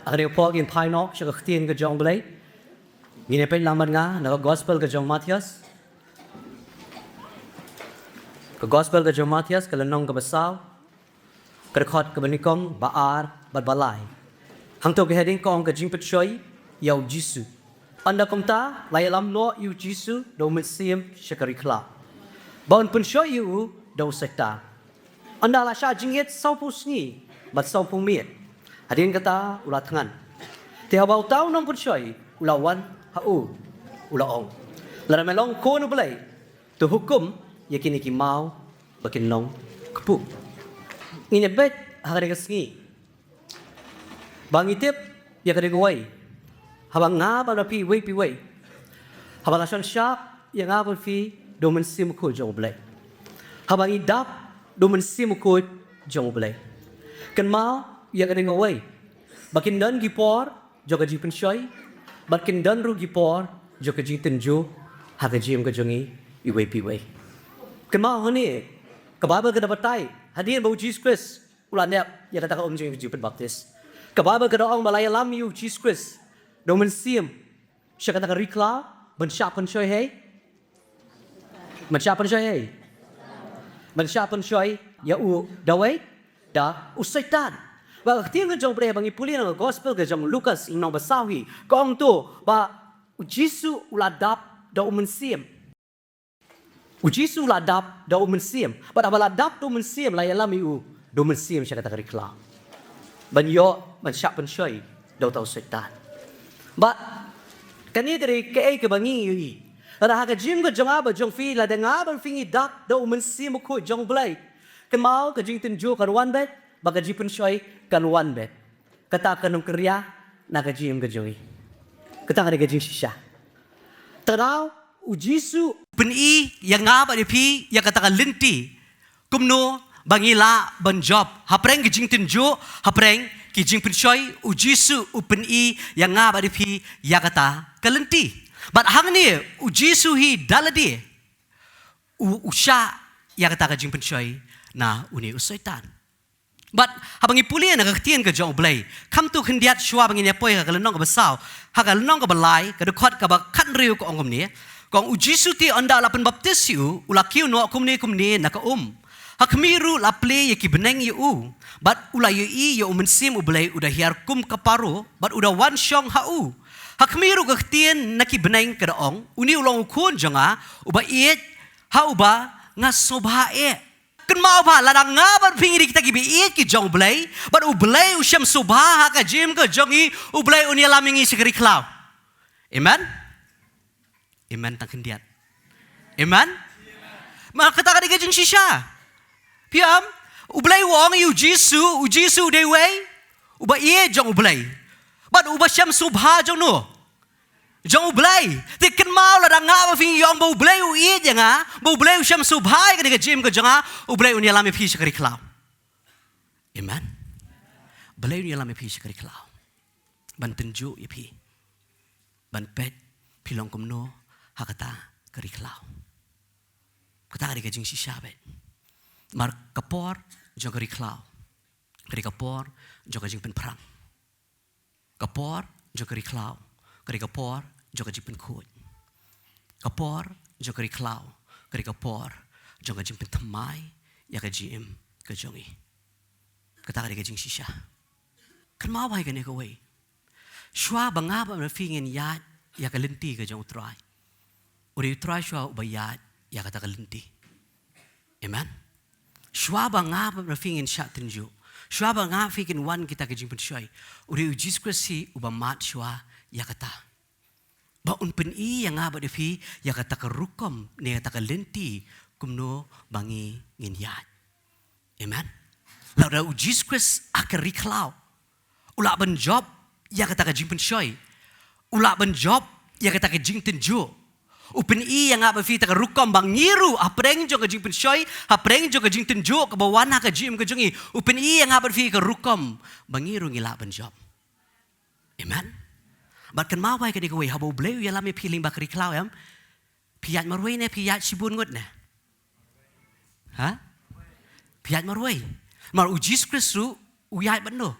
Akhirnya Paul in Pinok siya kaktiin ka jong balay. Ginipin naman nga naka-gospel ka jong Matias. Ka-gospel ka jong Matias kalanong kabasaw. Karakot kabanikong baar badbalay. Hangto kaheding ko ang kajimpet syoy yaw Jisu. Anda kumta layalam lo yu Jisu daw mitsim siya karikla. Baon pun syoy yu daw sekta. Anda la siya jingit saupu sni bat saupu miet. Hadirin kata ulat tangan. Tihabau tau nong punsyoy ulawan hau ulaong. Lara melong ko no belay. Tu hukum yakin ikimau bakin nong kepu. Nginebet hagare kasngi. Bang itip ya kade gawai. Habang nga ba pi way. Habang lasan syak ya nga ba fi domen sim ko jong belay. Habang idap domen sim ko jong belay. Kan mau ya kadang away. Bakin dan gipor, joga jipen syoy. Bakin dan ru gipor, joga jitin jo, haga jim ka jongi, iway piway. Kemau hani, kababal ka dabatay. Hadirin bau Jesus Christ. Ulan nep, ya kata ka jing jipen baptis. Kababal ka daong malaya lam yu Jesus Christ. Domen sim, siya kata ka rikla, bensyapan syoy hey. Bensyapan syoy hey. Bensyapan syoy, ya u daway, da usaitan. Ba tinggal jong bre bang ipuli ng gospel ke jong Lukas inong basawi kong tu ba Jisu uladap da umensim. Jisu uladap da umensim. Ba abaladap da umensim la yalam u da umensim siya kata karikla. Ban yo man siya pensyoy daw tau setan. Ba kani dari ke bangi yu. Ara haga jim ko jong aba jong fi la da ngaban fingi dak da umensim ko jong blay. Kemau ke jing tinju karwan bet baga jipun syoy kanuan bet. Kata kanong kerja nakajim gajoy. Kata ka gajing sisya. Tanaw ujisu peni yang ngaba pi yang kata ka linti. Kumno bangila banjob. Hapreng gajing tinjo hapreng kijing pun syoy ujisu upeni yang ngaba pi yang kata ka linti. But hang ni ujisu hi daladi. Usya yang kata kajing pun syoy na uni usaitan. But habang ipuli na kaktian ka jong blay. Kam tu kendiat shwa bangin yapoy ka kalanong ka basaw. Ha kalanong ka balay ka dukot ka ba kanriyo ko ongom ni. Kung ujisu ti anda lapan baptis yu ulakiw no kumni na ka Ha kamiru laple yaki beneng yu. But ula yu i yu umensim ublay udah hiar kum kaparo. But udah wan syong hau. Ha kamiru kaktian naki beneng ka daong. Uni ulong ukun jonga uba iet ha uba nga sobhae. Kan mau ba ladang ngabar pingiri kita gibi ki jong blay but ublay usyam subha ka jim ka jongi ublay unia lamingi sekeri klaw. Amen tang kendiat. Amen. Ma kata ka digajing sisya. Piam ublay wong yu ujisu de way uba ie jong ublay. But uba syam subha jong no. Jong ublay, ti kan mau la nga ba fing yong bo ublay u i nga, bo ublay syam subhay ka diga jim ka jonga, ublay unya lami pi sa kariklaw. Amen. Balay unya lami pi sa kariklaw. Ban tenju ipi. Ban pet pilong kumno hakata kariklaw. Kata diga jing sisabet. Mar kapor jong kariklaw. Kari kapor jong ka jing pen perang. Kapor jong kariklaw. Kari kapor joka jipin kut. Kapor joka riklaw. Kari kapor joka jipin tamay ya ka jim ka jongi. Kata ka jing sisya. Kan maway ka ni ka way. Shwa bangaba na fingin yat ya ka linti ka jong utray. Uri utray shwa ubayat ya ka linti. Amen. Shwa bangaba na fingin siya tinju. Shwa bangaba fingin wan kita ka jing pensyoy. Uri ujis kresi ubamat shwa ya kata baun pen i yang ngaba defi ya kata kerukom ni kata kelenti kumno bangi nginyat. Amen. Lalu ujis kris akan riklau. Ulak ben job ya kata kajing pensyoy. Ulak ben job ya kata kajing tenjo. Upen i yang ngaba fi ta kerukom bangiru apreng jo kajing pensyoy apreng jo kajing tenjo kebawana kajing kajongi. Upen i yang ngaba fi kerukom bangiru ngilak ben job. Amen. Bahkan mawai ka di kawai habo bleu ya lami piling bakri klau yam. Piyat marway na piyat sibun ngut na. Ha? Piat marway. Mar Jesus Kristus uyat bendo.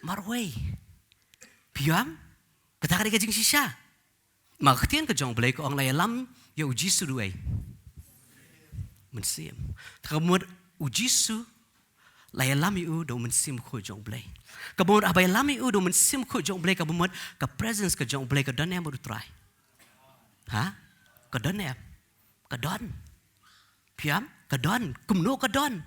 Marway. Piam kata ka jing sisha. Mà thiên ka jong blay ko ang layalam ya Jesus duay. Mensim. Kamud Jesus layalam yu do mensim ko jong blay. Kamud abay lam yu do mensim ko jong blay kamud ka presence ka jong blay ka don em try. Ha? Ka don em. Ka don. Piam ka don. Kumno ka don.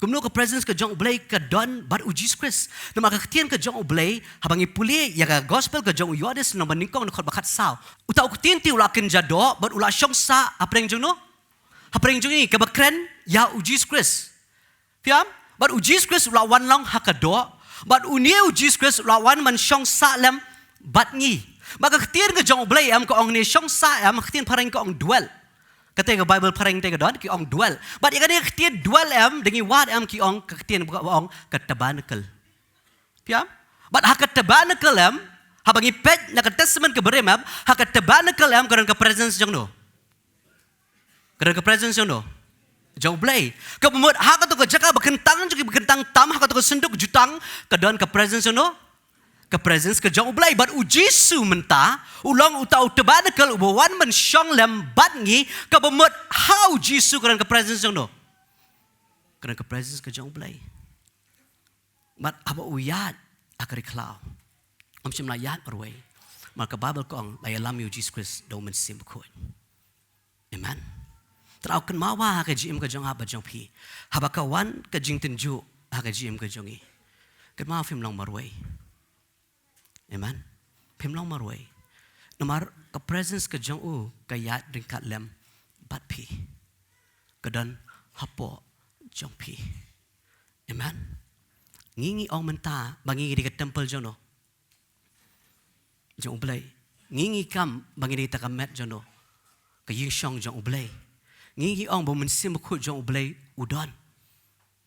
Kumno ka presence ka jong blay ka don but Jesus Christ. Na makaktian ka jong blay habang ipuli ya ka gospel ka jong yodes na maningkong na bakat sao. Uta uktin ti ula ken jado but ula syong sa apreng jong no. Apreng jong ni ka bakren ya Jesus Christ. Piam but Jesus Christ ula wan long hakado but unie Jesus Christ ula wan man syong sa lem bat ngi. Makaktian ka jong blay am ko ong ni syong sa am makaktian parang ko ong duel. Kata yang Bible parang tega don ki ong duel. But yang dia ketian duel dengi wad ki ong ketian buka ong katabanakal. Piam? But hak katabanakal habangi pet na testament ke berem hak katabanakal karan ke presence jong no. Karan ke presence jong no. Jong blay. Kapumut hak tu ke jaka bekentang juga bekentang tam hak tu ke senduk jutang ke don ke presence jong no. Ke presence ke jong blay but ujisu menta ulang utau tabanakal ubawan man syong lem bat ngi ka bemut how jisu karan ke presence jong no karan ke presence ke jong blay but aba uyat akari klau am sim layat perway maka bible kong layalam yu Jesus Christ do men sim ko amen trau kan mawa ka jim ka jong aba jong pi haba kawan ka jing tenju ka jim ka jongi kan ma film long marway amen pim long marway nomar ke presence ke jong u kayat ringkat lem bat pi kedan hapo jong pi amen ngingi ong menta bangi di ke temple jono jong blay ngingi kam bangi di takamet jono ke ying shong jong blay ngingi ong bo mensim ku jong blay udon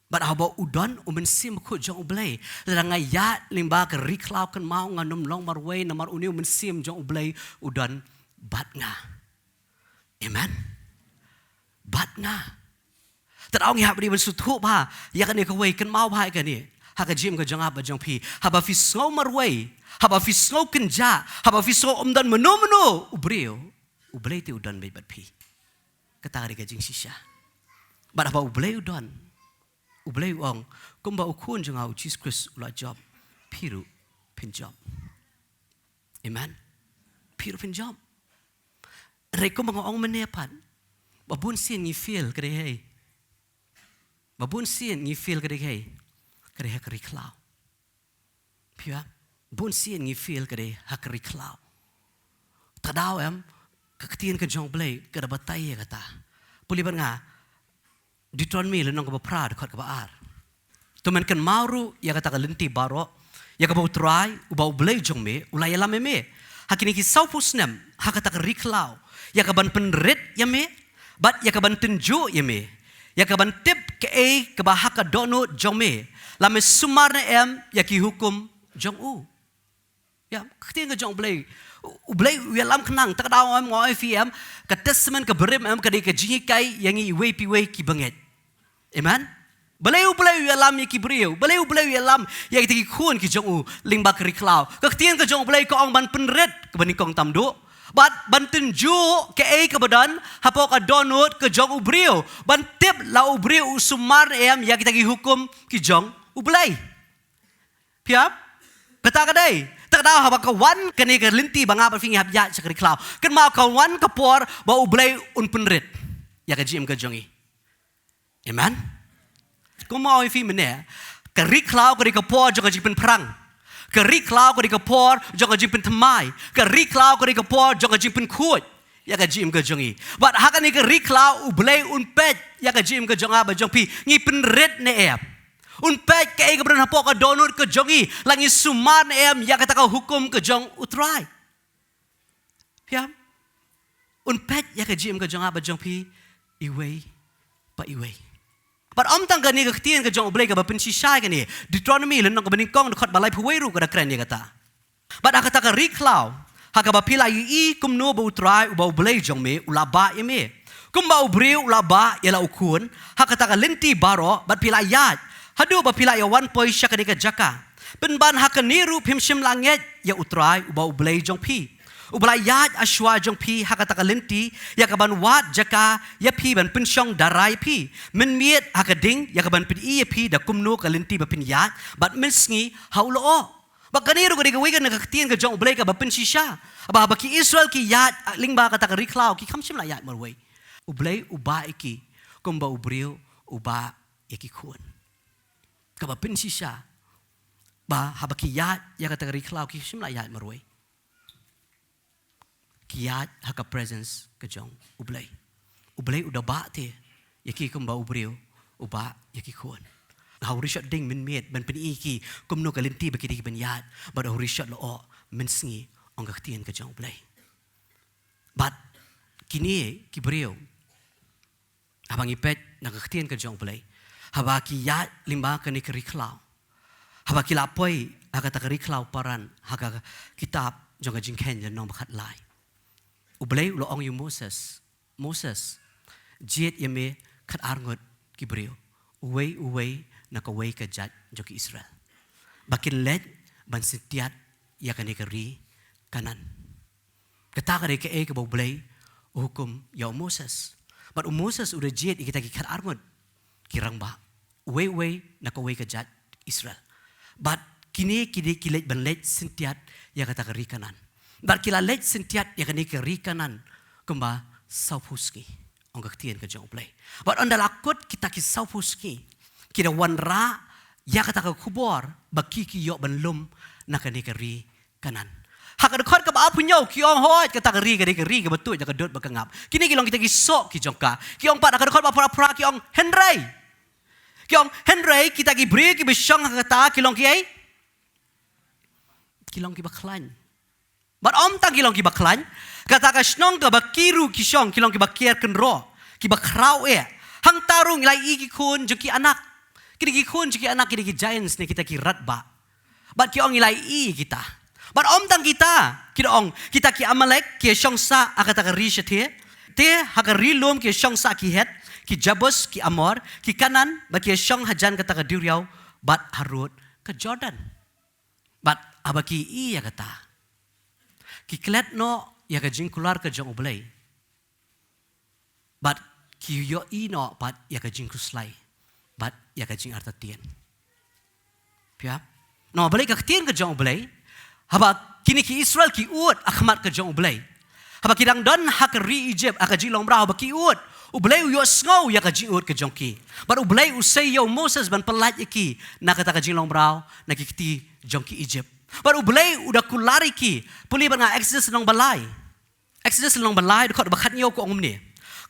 but haba udon mensim ku jong blay langai ya limba ke riklau kan mau nganum long marway namar uniu mensim jong blay udon bat nga amen bat nga tad ong ya bri bensutu ba ya kan ka way kan mau ba kan ni ha ka jim ka jong aba jong pi haba fi snow marway haba fi snow kan ja haba fi snow umdan meno ubreo ublay ti udon bay bat pi kata ka jing sisha but haba ublay udon ublay ong kumba ukun jong au Jesus Christ ula job piru pin job amen piru pin job reko mga ong menepan babun sin ni feel kare hey babun sin ni feel kare hey kare klau pia bun sin ni feel kare hakari klau tadaw kaktian ka jong blay kada batay kata puliban nga Deuteronomy lenong ka prad kot ka baar. Tuman kan mauru ya kata ka lenti baro ya ka bau try ubau blay jong me ulay lam me. Hakini ki saupus nem hakata ka riklau ya ka ban penret ya me bat ya ka ban tenju ya me. Ya ka ban tip ke ka bahaka dono jong me. Lame sumar na ya ki hukum jong u. Ya ketian ka jong blay ublay uyalam kenang tak daw am ngoi FM ka testament ka berem ka di ka jingi kai yang i we pi we ki banget. Amen. Balay uyalam ya ki brio. Balay uyalam ya ki kun ki jong u lingba kri klau. Ka tian ka jong balay ko ang ban penret ka baning kong tamdo. Bat ban tenju ke ka badan hapo ka donut ka jong u brio. Ban tip la u brio usumar ya kita ki hukum ki jong u balay. Piap? Kata ka day. Tak daw haba ka wan kani ka linti banga ba fingi habya sa kri klau. Kan ma ka wan ka por ba u balay un penret. Ya ka jim ka jongi. Amen. Kung mau ifi mene, kari klau kari kapor jong jipin perang, kari klau kari kapor jong jipin temai, kari klau kari kapor jong jipin kuat, ya ka jim ka jongi. But hakan ni kari klau ublay unpet, ya ka jim ka jonga ba jong pi ngipin red ne unpet ka beran hapo ka donut ka jongi, langi sumar ne ya kata ka hukum ka jong utrai. Piam, unpet ya ka jim ka jonga ba jong pi iway pa iway. But tang gani ka ktian ka jong blay ka ba pinsisay gani Deuteronomy lenong ka baningkong nakot balay puweru ka kren ya kata. But akata ka riklau haka ba pila i kumno ba utray uba blay jong me ulaba ya me. Kumba ubriu laba yala ukun. Hakata ka linti baro bat pilayat. Hadu ba pilaya 1 point siya kanika jaka. Penban hakaniru pimsim langit ya utrai uba ublay jong pi. Ublayat aswa jong pi hakata ka linti ya kaban wat jaka ya pi ban pensyong darai pi. Menmiet hakading ya kaban pin iya pi da kumno ka linti ba pinyat bat mensngi hauloo. Bakaniru ka digawigan nakakatiyan ka jong ublay ka ba pensisya. Aba baki Israel ki yat lingba kata ka riklaw ki kamsim layat marway. Ublay uba iki kumba ubriu uba iki kun. Kaba pinsi siya ba habaki yat ya kata riklaw ki simla yat marway. Kiyat haka presence kajong ublay. Ublay uda ba te yaki kumba ubriu uba yaki kun. Haurishat ding min miet ban piniki kumno kalinti bakiti ban yat but haurishat lo mensingi ang kaktian kajong ublay. But kini kibriu habang ipet nakaktian ka jong play. Haba kiyat limba ka ni kariklaw. Haba kilapoy haka takariklaw paran haka kitab jong ka jingken jan nong bakat lai. Ublay uloong yung Moses. Moses jiet yame kat arngot kibriyo. Uway nakaway ka jat jong ki Israel. Bakin let ban sitiat ya ka ni kari kanan. Kataka ni ka kabablay hukum yaw Moses. But Moses udah jid kita kikat armod kirang ba way nakaway ka jat Israel. But kini kilet banlet sentiat ya kata kari kanan. But kilalet sentiat ya kani kari kanan kumba saupuski ang kaktian ka jong play. But on dalakot kita ki saupuski kita wanra ya kata ka kubor bakiki yo banlum na kani kari kanan. Hakadakot ka ba punyaw kiong hoy kata kari ka betul jaga dot bakangap. Kini kilong kita gisok ki jongka. Kiong pat hakadakot ba pura kiong Henry. Kiong Henry kita ki bri ki besyong kata kilong ki ai. Kilong ki baklan. But tang kilong ki baklan kata ka snong ka bakiru ki syong kilong ki bakier kenro ki bakrau hang tarung ilai iki kun jeki anak. Kini ki kun jeki anak kini ki giants ni kita ki ratba. But kiong ilai kita. But tang kita ki Amalek ki syongsa akata ka rishathe te hakari lom ki syongsa ki het ki Jabus ki Amor ki kanan ba ki syong hajan kata ka duriau bat harut ke Jordan. But abaki iya kata ki klet no ya ka jingkular ke jong ublay. But ki yo ino pat ya ka jingkuslay. But ya ka jing artatien. Pia no balik ka tien ke jong ublay. Haba kini ki Israel ki uot akhmat ke jong ublay. Haba kidang don hakari Egypt akaji long brah haba ki uot. Ublay yo sngow ya kaji uot ke jong ki. But ublay usay yo Moses ban pelat iki na kata kaji long brah nakikiti jong ki Egypt. But ublay udah kulari ki puli ban nga Exodus long balay. Exodus long balay dekot bakat nyo ko ongum ni.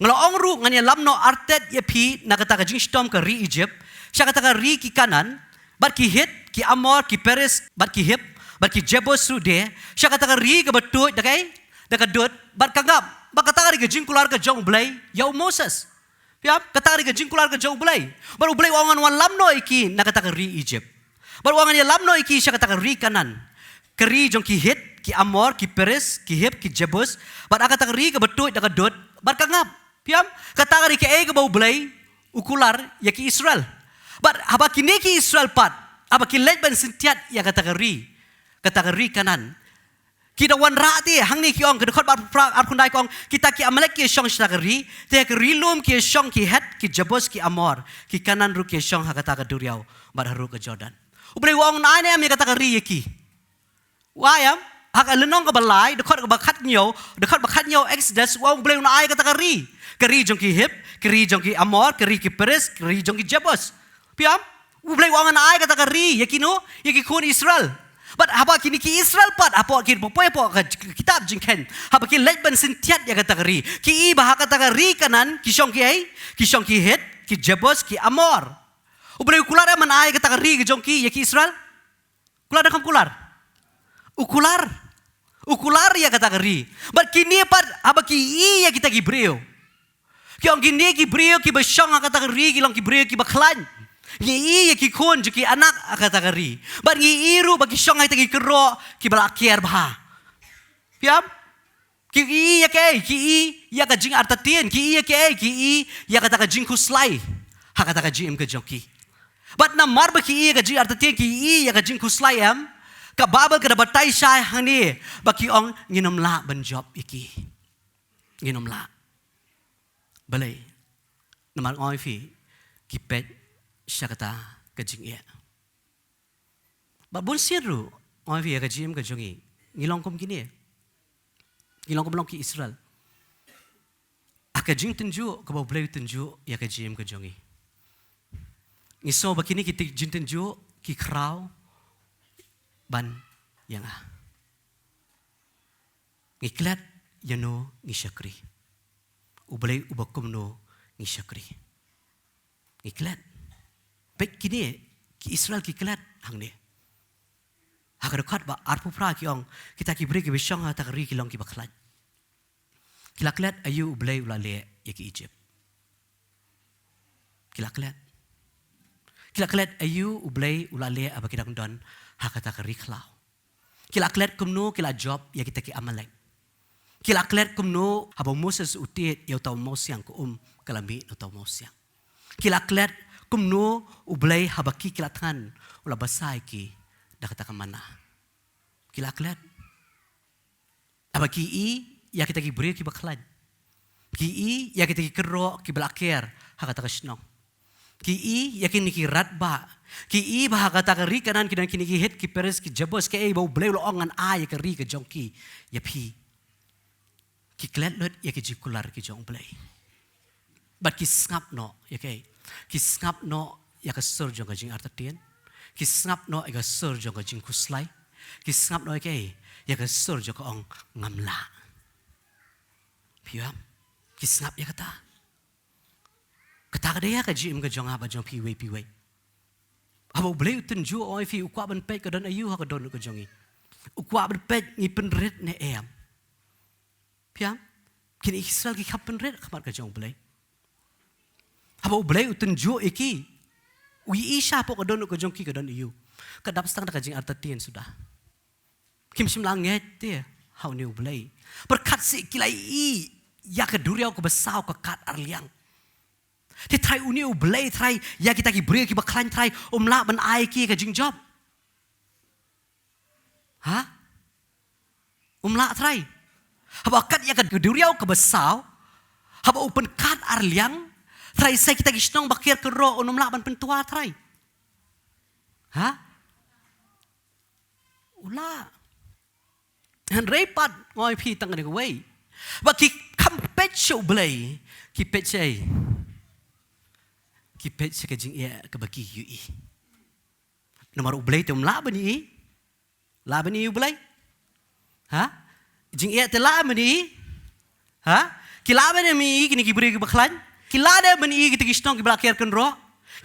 Ngalaong ru nganya lamno artet ya pi na kata kaji stom ke ri Egypt. Siya kata ka ri ki kanan. Bat ki hit ki Amor ki Peres bat ki hip. Baki Jebus rude, siya kata ka ri ka batut, dakadut, bat kangap, baka kata ka jingkular ka jong blay, yaw Moses. Piap, kata ka jingkular ka jong blay. Baru blay wangan wan lamno iki, nakata ka ri Egypt. Baru wangan ya lamno iki, siya kata ka ri kanan. Kari jong ki hit, ki Amor, ki Peres, ki hip, ki Jebus, bat akata ka ri ka batut, dakadut, bat kangap. Piap, kata ka ri ka bau blay, ukular, ya ki Israel. Bat haba kini ki Israel pat, haba ki let ban sintiat, ya kata ka ri. Kata kari kanan. Kita wan rati hang ni kiong kedekot ap kundai kong kita ki Amalek ki syong shakari te kari lum ki syong ki het ki Jebus ki Amor ki kanan ru ki syong hakata ka duriau bar haru ke Jordan. Ubre wong nane am kata kari yeki. Wayam hak lenong ka balai dekot ka bakat nyo Exodus wong ubre na ay kata kari. Kari jong ki hip, kari jong ki Amor, kari ki Peres, kari jong ki Jebus. Piam ubre wong na ay kata kari yeki no yeki kun Israel. But haba kini ki Israel pat apo ki popoy po kitab jingken haba ki letban sintiat ya kata kari ki iba kata kari kanan ki syong ki het ki Jebus ki Amor ubre ukular man ay kata kari ki jong ki ya ki Israel kular da kam kular ukular ya kata kari but kini pat haba ki iya kita ki breo ki ong kini ki breo ki basyong kata kari ki long ki breo ki baklan Ngi iya ki kun ki anak kata kari. Bat ngi iru bagi syong ay tagi kero ki balakier bah. Piam? Ki ya ke ki ya ka jing artatien ki ya ke ki ya kata ka jing kuslai ha kata ka jing ka joki. But na marba ki ka jing artatien ki ya ka jing kuslai am ka babel ka batai shai hani ba ki ong nginom la ban job iki. Nginom la. Balai. Namar oi fi ki pet syakata ka jing ya. Ba bun siru oi fi ka jing ka jongi. Ngilong kom kini. Ngilong kom long ki Israel. Aka jing tenju ka ba blay tenju ya ka jing ka jongi. Ngiso ba kini ki jing tenju ki kraw ban yang ngiklat yano ngishakri ubalay ubakum no ngishakri ngiklat pek kini ki Israel ki klat hangni hakarukat ba arpu pra ki ong kita ki beri ki bisyang ha takri ki long ki baklat kilaklat ayu ubalay ulale ya ki Egypt kilaklat ayu ubalay ulale abakidang don hakata keriklau. Kilaklet kumno kila job ya kita ki amalek. Kilaklet kumno haba Moses utit ya tau mosiang ku kalami no tau mosiang. Kilaklet kumno ublay habaki kilatan ula basai ki dakata kamana. Kilaklet abaki ya kita ki beri ki baklan. Ki ya kita ki kero ki belaker hakata kasnong. Ki yakin ki ratba ki bahagata kari kanan kinan kini ki het ki peres ki jabos ke bau bleu lo ongan a ya kari ke jongki ya pi ki klet ya ki jikular ki jong blai but ki snap no ya ke ki snap no ya ka sur jong ka jing artatien ki snap no ya ka sur jong ka jing kuslai ki snap no ya ke ya ka sur jong ka ong ngamla piam ki snap ya kata kadaya ka jim ka jong aba jong piwe aba bleu tenju oi fi ukwa ban pek ka don ayu ha ka don ka jongi ukwa ban pek ni penret ne em piam kini Israel ki kap penret kamar ka jong bleu aba bleu tenju iki ui isha po ka don ka jong ki ka don ayu kadap stang ka jing artatien sudah kim sim langet te how new bleu berkat si kilai ya ka duriau ka besau ka kat arliang Ti try uniu belai try ya kita ki beri ki baklan try la ban ai ki ka jing job. Ha? La try. Haba kat ya ka duriau ka besau. Haba open kat arliang try sai kita ki snong bakir ke ro la ban pentua try. Ha? Ula. Han repat ngoi pi tang ni way. Ba ki kampet show belai ki pechai. Kipet sekejing ia kebagi yui. Nomor ublay tu labani, labani ublay, ha? Jing ia tu labani, ha? Kilabani mi kini kiberi kibaklan, kilada mani kita kisnong kibelakir kenro,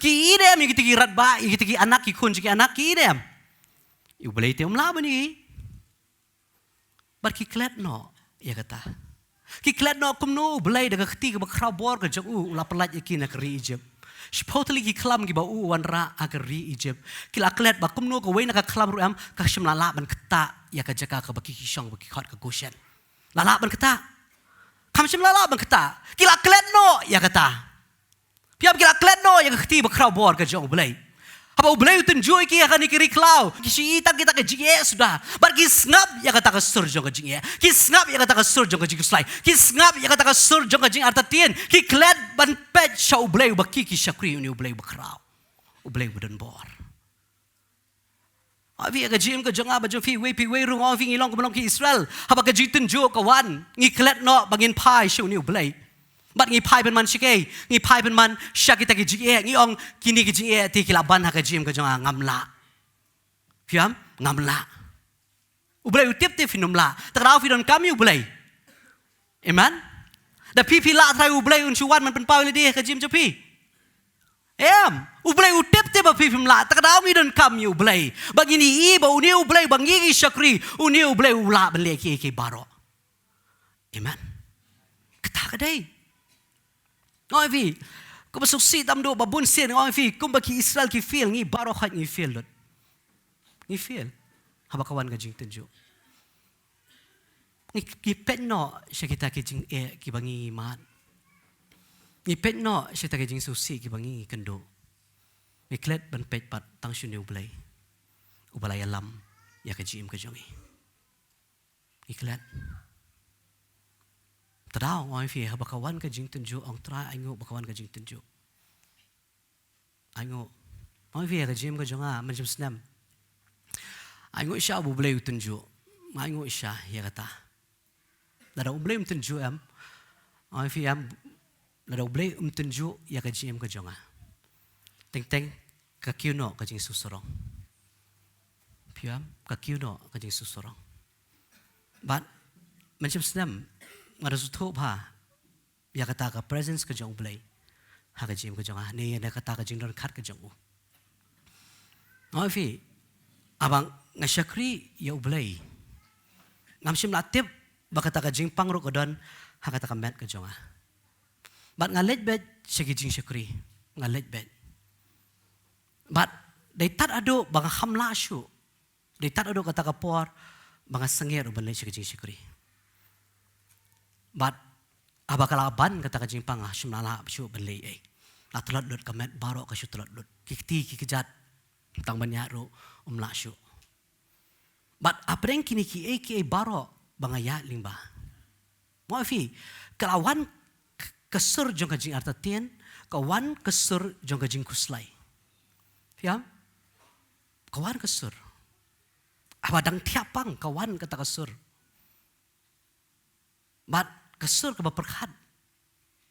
ki idem kita kirat ba, kita ki anak ki kun ki anak ki idem. Ublay tu labani, bar kiklet no, ia kata. Kiklet no kumno ublay daga keti kebakrau bor kejang ulah pelat yakin nak ri Egypt. Sepotali ki kelam ki bau wanra agari Egypt. Kila klet ba kumno ko wena ka kelam ruam ka shim lala ban keta ya ka jaka ka baki shong baki khot ka Goshen. Lala ban keta. Kam shim lala ban keta. Kila klet no ya kata. Piam kila klet no ya ka khti ba kraw bor ka jong blai. Haba blai utun joy ki ka ni kiri klaw. Ki shi ita kita ka jige sudah. Bar ki snap ya kata ka sur jong ka jige. Ki snap ya kata ka sur jong ka jige slai. Ki snap ya kata ka sur jong ka jing artatien. Ki klet ban pet shaw blai ba ki shakri uni blai ba kraw. Blai budan bor. Abi ka jim ka jong ba jong fi we rung ong fi ngilong ko belong ki Israel. Haba ka jitun jo ka wan. Ngi klet no bangin pai shaw ni blai. Bat ngi pai ben man shike, ngi pai ben man shakita ki jige, ngi ong kini ki jige ti kilaban ha ka jim ka jong ngamla. Fiam ngamla. Ublay utip ti finumla. Takraw fi don kami ublay. Amen. Da pipi la try ublay un chuwan man pen pau le di ka jim jopi. Ublay utip ti ba pipi la. Takraw mi don kami ublay. Bagini i ba uni ublay bangi shakri, uni ublay ula ben le ki baro. Amen. Kata kadai. Ngoi vi, ko masuk si tamdo babun sen ngoi vi, kum baki Israel ki feel ngi baro khat ngi feel lot. Ngi feel. Haba kawan ka jing tenjo. ngipet no siya kita kijing kibangi mat. Ngipet no siya kita kijing susi kibangi kendo. Ngiklet ban pet pat tang shun ublay. Ubalay alam ya kajim kajongi. Ngiklet. Tadaw ang fi bakawan kajing tunjo ang tra aingo bakawan kajing tunjo. Aingo ang fi kajim kajonga manjim snam. Aingo siya ublay tunjo. Aingo siya ya kata. Lada ublay tunjo am. Ang fi am lada ublay tunjo ya kajim kajonga. Teng kakiuno kajing susorong. Piam kakiuno kajing susorong. But macam senam ngada suto pa ya kata ka presence kajong ublay. Ha kajim kajong ni na kata kajing don kat kajong u. Ngafi abang ngasyakri ya ublay. Ngamsim latip bakata kajing pangro kodon ha kata ka met kajong a. But ngalet bet syakijing syakri ngalet bet. But day tat ado bang hamla syu. Day tat ado kata kapor bang sengir uban lay syakijing syakri. But abakalaban kata kajing pang syumlala syu ban lay ay. Latulad lut kamet baro ka syu tulad lut. Kikti kikijat tang banyak ro umla syu. But apreng kini ki ay baro bangaya limba. Maafi kalawan kesur jong kajing artatien kawan kesur jong kajing kuslay. Fiam? Kawan kesur. Abadang tiapang kawan kata kesur. But kesur ke berperkat.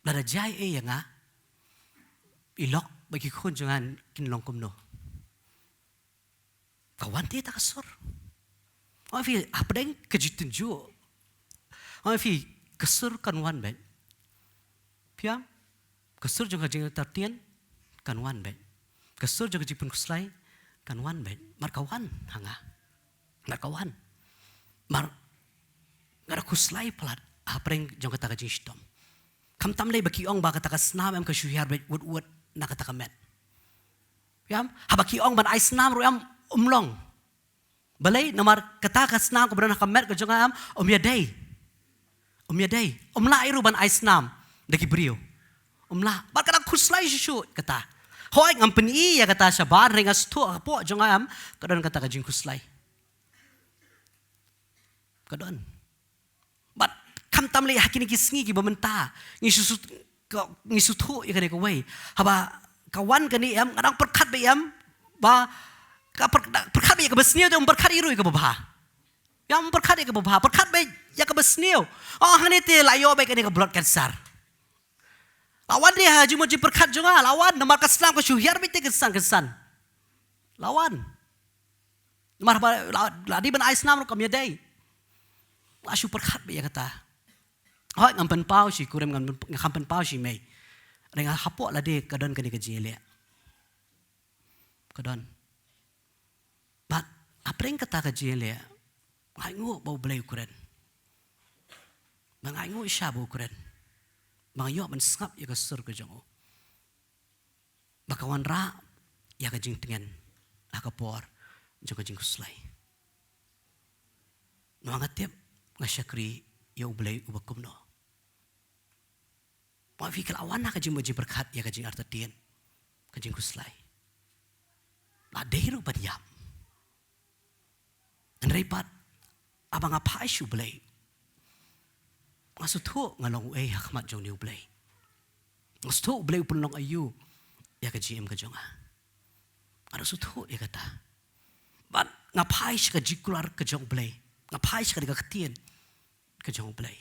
Lada jai yang ilok bagi kun jangan kinlong kumno. Kawan dia tak kesur. Fi apa deng kejutan jo. Fi kesur kan wan ben. Fiam? Kesur juga jangan tertien kan wan ben. Kesur juga jipun kuslay kan wan ben. Mar kawan hanga. Mar kawan. Mar ngara kuslay pelat. Apa yang jong kata kajing stom. Kam tam lay baki ong ba kata kasnam am kasyuhar bet wud na kata kamet. Yam habaki ong ban ai snam ro am umlong. Balay namar kata kasnam ko ban kamet ko jong am umyaday. Umyaday. Umla iru ban ai snam daki brio. Umla ba kata kuslay syu kata. Hoy ngam peni ya kata siya bar ringas to apo jong am kadon kata kajing kuslay. Kadon. But kam tam lay hakini kisngi ki bamenta ngisutu ya kani kawai haba kawan kani am kadang perkat be am ba ka perkat be ka besniu tu perkat iru ka babha yang perkat ka babha perkat be ya ka besniu oh hani te layo be kani ka blood cancer lawan dia haji moji perkat jonga lawan namar ka Islam ka syuhyar be te kesan lawan namar ladi ban Islam ro kam yadai asu perkat be ya kata hoy ngampen pau si kurem ngampen pau si mai renga hapok la de kadon kani kajile kadon but apreng kata kajile ngai ngo bau blai ukuran mangai ngo isya bau ukuran mangayo man sngap ya kasur ka jongo bakawan ra ya kajing tengen akapor jo kajing kuslay no ngatep ngasyakri ya ublay ubakum no. Maafi kalawan na kajing maji berkat ya kajing artatien. Kajing kuslay. Ladeiru padiyam. Nreipat abang apa isu ublay. Ngasutu ngalong uay hakmat jong ni ublay. Ngasutu ublay upunong ayu ya kajing kajong ha. Ngasutu ya kata. But ngapai siya kajikular kajong ublay. Ngapai siya kajikatien kajong ublay.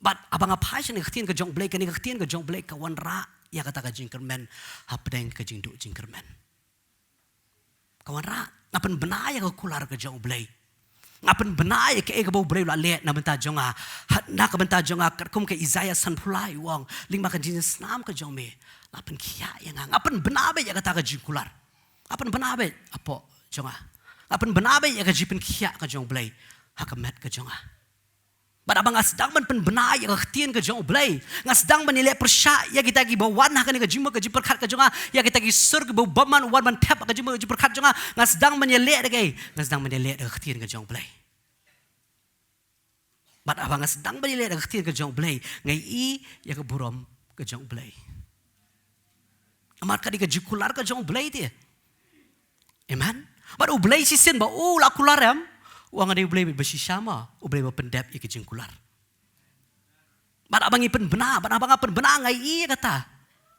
But abang apa siya nagkatien kajong ublay kani kakatien kajong ublay kawan ra ya kata kajing kermen hapdeng kajing du jing kermen. Kawan ra ngapan benaya kakular kajong ublay. Ngapan benaya ke ega bau ublay la let na benta jonga na ka benta jonga kum ke Isaiah san pulai wong lingma kajing snam kajong me. Ngapan kia ya ngapan benabe ya kata kajing kular. Ngapan benabe apo jonga. Ngapan benabe ya kajing kia kajong ublay hakamet kajonga. Abang asdang man penbenay ya ketien ke jong blay ngasdang man nilai persya ya kita gi bawan ha kani ka jimba ka jiperkat ka jonga ya kita gi sur ke baman wan man tap ka jimba jiperkat jonga ngasdang man nilai de ngasdang man nilai de ketien ke jong blay Bat abang sedang beli le ktir ke jong blai. Ngai i ya ke burom ke jong blai. Amar ka di ke jukular ke jong blai dia. Amen. Bat blai si sen ba la kularem. Wang ada blai besi sama, blai ba pendep ya ke jengkular. Bat abang ipen benar, bat abang apen benar ngai i kata.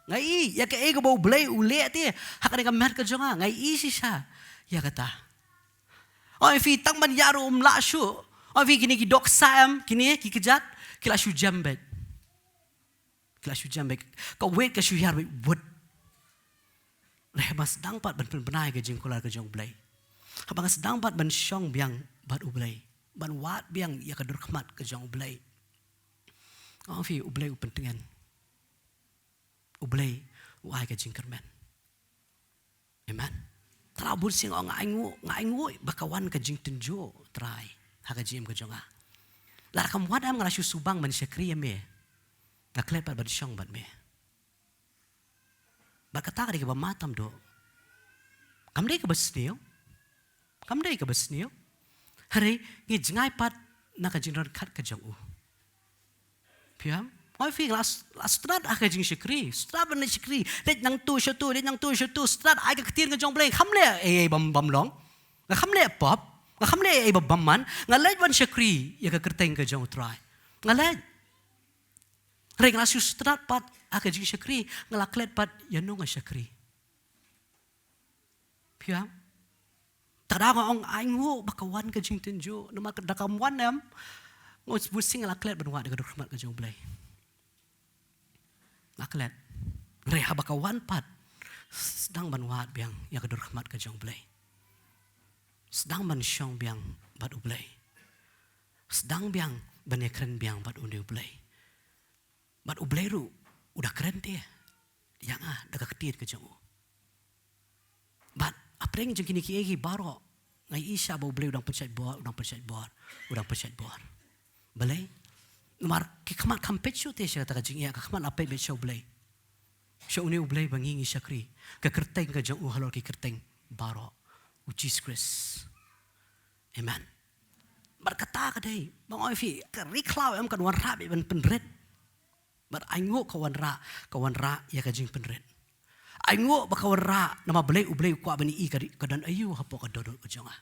Ngai i ya ke e ke bau blai ule dia. Hak ada mer ke jonga ngai i si sa. Ya kata. Oh fi tang man yaru la syu. Oh vi kini ki dok sam kini ki kejat kila shu jambek. Kila shu jambek. Kau wait ke shu yar wait. Rehmas sedang pat ban benai ke jengkular ke jong blai. Abang sedang pat ban syong biang bat ublai. Ban wat biang ya ke durkmat ke jong blai. Oh vi ublai upentingan. Ublai uai ke jengkermen. Amen. Terabur sing ngai ngu bakawan ke jeng tenjo try. Haka jim ke jonga. Lar kam wadam ngala shu subang man syakri me. Na klet pat syong bat me. Bakata ka di ka matam do. Kam dei ka basneo. Kam dei ka basneo. Hari ngi jengai pat na ka jingron kat ka jong u. Piam? Oi fi las strat aka jing syakri. Strat ban syakri. Let nang tu syatu, let nang tu syatu. Strat ai ka ktir ka jong blai. Kham le bam long. Nga kham le pop. Nga kham le baman, nga lej wan syakri ya ka kerteng ka jong try. Nga lej. Reng la strat pat aka jing syakri, nga laklet pat yanu nga syakri. Piam. Tada nga ong aingu bakawan ka jing tenjo, nama ka dakam wanam. Ngos busing nga laklet banwa ka dokmat ka jong blai. Laklet. Reha bakawan pat sedang banwa biang ya ka dokmat ka jong blai. Sedang man syong biang bat ublay. Sedang biang banyak keren biang bat ublay. Bat ublay ru udah keren dia. Yang dah ketir ke jauh. Bat apa yang jengkini kiai baro ngai isya bau ublay udang percaya bor. Balai. Nomor kikamat kampet syu teh saya kata jeng ia kikamat apa beca ublay. Syu uni ublay bangi syakri. Kekerteng ke jauh halor kekerteng baro. Jesus Christ. Amen. Berkata kadai, bang Oifi, keriklau em kan wanra be ban penret. Bar aingo kawan ra ya kajing penret. Aingo bakawanra nama belai ublai kwa bani I kadan ayu hapo kadodol ujonga.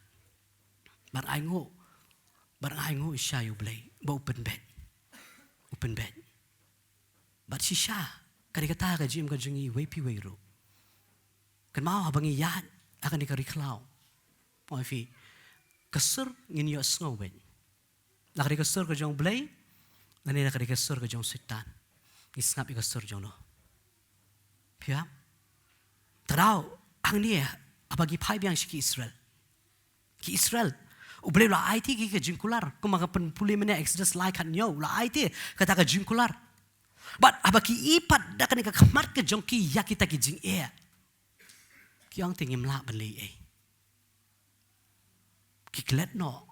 Bar aingo isya ublai ba open bed. Bar sisya kari kata kajim kajungi wepi weiru. Kan mau abangi yad akan dikariklau. Oifi kesur ngin yo snowben. Nakari kesur ke jong blay, ngani nakari kesur ke jong setan. Isngap kesur jong no. Pia. Terau ang ni abagi pai biang ki Israel. Ki Israel. Ublay la IT ki ke jingkular. Kumaga penpuli mena Exodus like kan yo la IT kata ke jingkular. But abaki ipat dakan ka kamar ke jong ki ya kita ki jing e. Ki ang tingim la balay e. Kiklet no,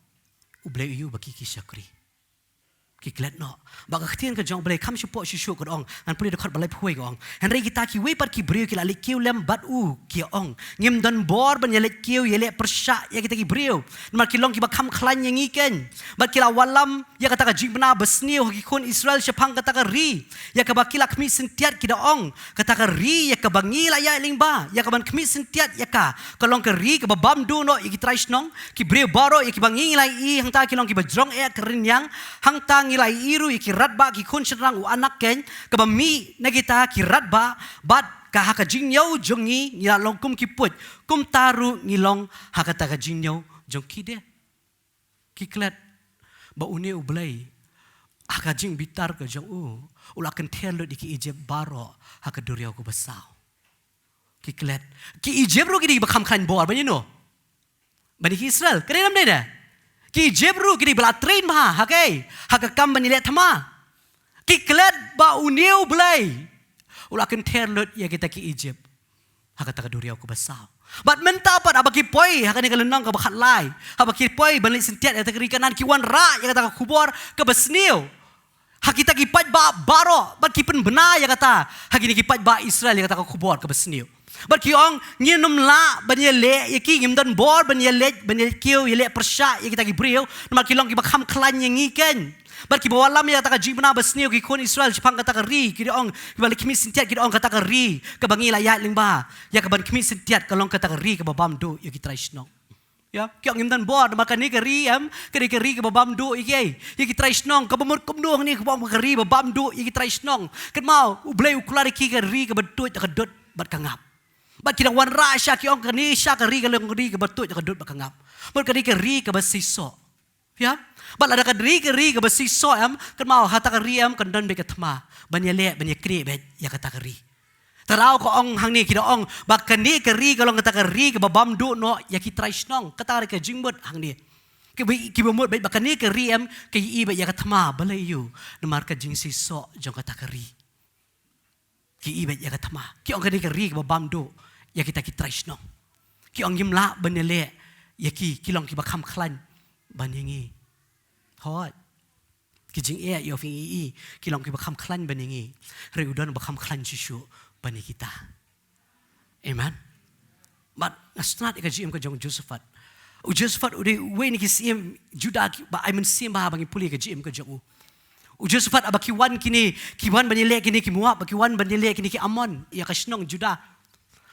ublay yu baki syakri. Kiklet no, baga ketian ke jong ublay kam syupo syusyu ke ong, an puli dekat balai puai ke ong. Henry kita ki wei par ki brio ki lalik kiu lem bat ki ong. Ngim dan bor ban yelek kiu yelek persyak ya kita ki brio. Nomar kilong ki bakam klan yang iken. Bat kila walam ya kata ka jingna besniu ki kun Israel syapang kata ka ri. Ya ka bakila kmi sentiat ki da ong. Kata ka ri ya ka bangila ya lingba. Ya ka ban kmi sentiat ya ka. Kalong ka ri ka babam du no ya ki trais nong. Ki brio baro ya ki bangila I hang ta kilong ki bajrong e kerin yang hang ta ngilai iru ki ratba ki kun serang anak ken ka bami na kita ki ratba bat ka haka jingyau jongi ngilong kum ki put kum taru ngilong haka ta ka jingyau jong ki de ki klet ba uni ublay haka jing bitar ka jong ulakan telo di ki Egypt baro haka duriau ko basau ki klet ki Egypt ru ki di bakam kan bor banyi no bani ki Israel kare nam de ki jebru kini bela train mah hakai hakakam banilet thama ki klet ba uniu blai ulakan terlut ya kita ki Egypt hakata ka duriau ko basau bat menta pat abaki poi hakani kalenang ka bakat lai abaki poi balik sentiat ya takri kanan ki wan ra ya kata ka kubor ka basniu hakita ki pat ba baro bat ki pen bena ya kata hakini ki pat ba Israel ya kata ka kubor ka basniu bat ki ong nginum la banyele ya ki ngim dan bor banyele kiu yele persya ya kita ki brio nama kilong ki bakam klan yang iken Bat ki bawalam ya taka jibna basneo ki kon Israel Jepang kata kari ki ong ki balik kimi sintiat ki ong kata kari ka bangi la ya lingba ya ka ban kimi sintiat ka long kata kari ka babam do ya ki traisno ya ki ong imdan board maka ni kari kari ka babam do ya ki traisno ka bamur kumno ni ka bam kari babam do ya ki traisno kan mau ublay ukulari ki kari ka batut ka dot bat kangap bat ki wan ra sya ki ong kani sya kari ka long kari ka batut ka dot bat kangap bat kari ka basiso ya Bat ada kadri ke besi soam kan mau hata kariam kan dan beka thma banya le banya kri bet ya kata kari tarau ko ong hang ni kida ong bakkan ni kari kalong kata kari ke babam do no ya ki traisnong kata ke jingbot hang ni ki bomot bet bakkan ni kariam ke i bet ya kata thma balai yu namar ka jing si so jong kata kari ki i bet ya kata thma ki ong kari ke babam do ya kita ki traisnong ki ong yimla banya le ya ki long ki bakam khlan banyangi Hot. Kijing yo fingi kilong ki bakam klan baningi. Reudon bakam klan jisu bani kita. Amen. But nasnat ikajim ka jong Josephat. Josephat udah we ni kisim Juda ba I sim ba bangi puli ikajim ka jong. Josephat abaki wan kini kiwan bani le kini ki Moab baki wan bani le kini ki Ammon ya kasnong Juda.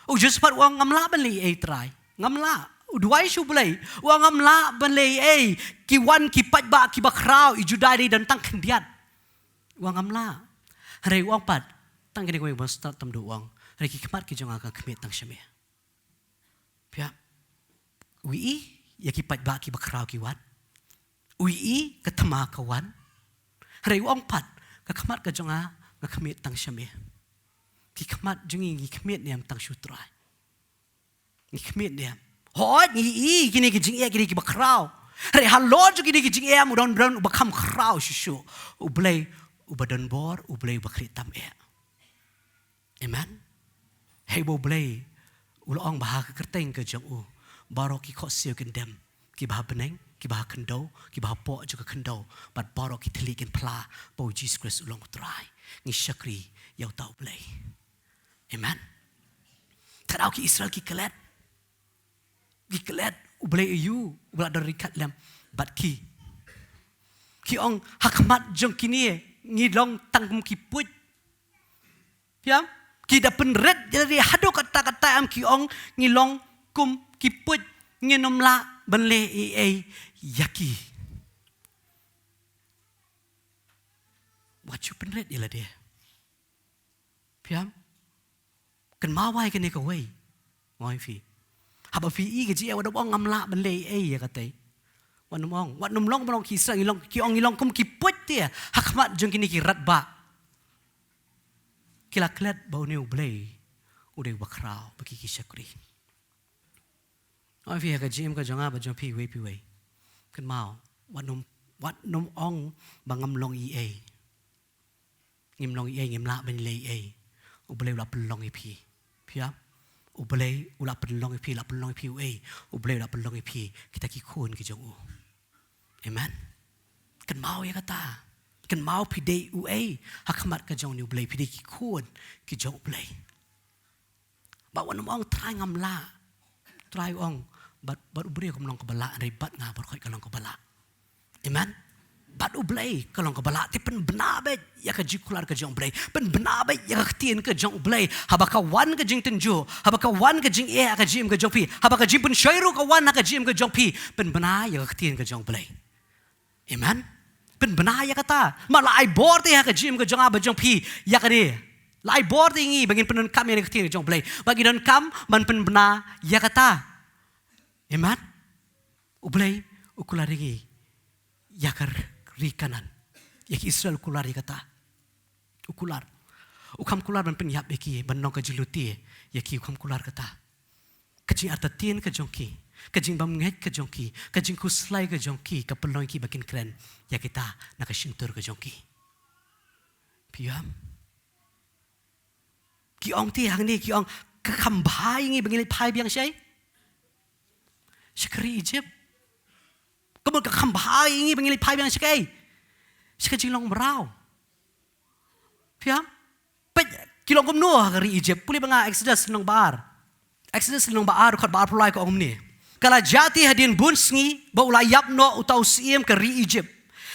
Josephat wang ngamla bali try. Ngamla Uduai shu bulai, wangam la balai ki wan ki pat ba ki bakrau i Judai dan tang kendiat. Wangam la. Hari wang pat tang kini ko yung basta tam do wang. Hari ki kemat ki jong akan kemit tang syame. Pia. Ui ya ki pat ba ki bakrau ki wan. Ui ketema ka wan. Hari wang pat ka kemat ka jong a kemit tang syame. Ki kemat jong ki kemit niam tang syutrai. Ki kemit niam Hot ni kini kijing kini ki bakrau. Re hallo jo kini kijing mudan mudan bakam krau shusu. Ublay ubadan bor ublay bakri tam Amen. Hey bo blay ulong bahag kerteng ke jong u. Baro ki kho siu kendem ki bah beneng ki bah kendo ki bah po jo ka kendo. Bat baro ki telikin pla bo Jesus Christ ulong try. Ni syakri yau tau blay. Amen. Tarau ki Israel ki kelet Gikelet ublay you ubla darikat lam bat ki ong hakmat jong kini ngilong tangkum ki put ya ki da penret jadi hado kata-kata am ki ong ngilong kum ki put nginom la benle yaki what you penret ila dia piam kan mawai kan ka way ngoi fi Haba fi ke ji awad bong ngamla ben le ya katai. Wanumong, wat numlong belong kisang ilong ki ong ilong kum ki put dia. Hakmat jong kini ki rat ba. Kila klet bau ni ublay. Udah bakrau bagi ki syakri. Oi fi ka jim ka jonga ba jong pi we. Kan mau wat num ong bangam long Ngim long ngim la ben le Ublay la pelong pi. Pia Ublay ula pelong pi Ublay ula pelong pi kita ki kun ki jong u. Amen. Kan mau ya kata. Kan mau pi dei hakamat ka jong ni ublay pi dei ki kun ki jong ublay. Ba wan ong try ngam la. Try ong bat ublay ko mlong ko bala ribat nga bar khoi ka long ko bala. Amen. Bat ublay kalong kabala ti pen benabet ya ka jikular ka jong blay pen benabet ya ka tien ka jong blay habaka wan ka jing tenjo habaka wan ka jing ka jim ka jong pi habaka jim pen shairu ka wan ka jim ka jong pi pen bena ya ka tien ka jong blay amen pen bena ya kata mala ai bor ti ka jim ka jong aba jong pi ya ka ni lai bor ti ngi bagin pen kam ya ka tien ka jong blay bagi don kam man pen bena ya kata amen ublay ukularigi yakar rikanan yak Israel kular kata ukular ukam kular ban penyap yaki banong kajiluti yaki ukam kular kata kajing artatin ka jongki kajing bamnget ka jongki kajing kuslai ka jongki ka pelong ki bakin kren ya kita nakashintur ka jongki piam ki ong ti hang ni ki ong kakambay ngi bangili pai biang syai syakri Egypt Kamu kakambay ingi bangili pai biang sikay. Sika jilong merau. Piam? Pet kilong kumno kari Egypt. Puli banga Exodus nang baar. Exodus nang baar kat baar pulai ko omni. Kala jati hadin bunsngi ba ulayap no utaw siem kari Egypt.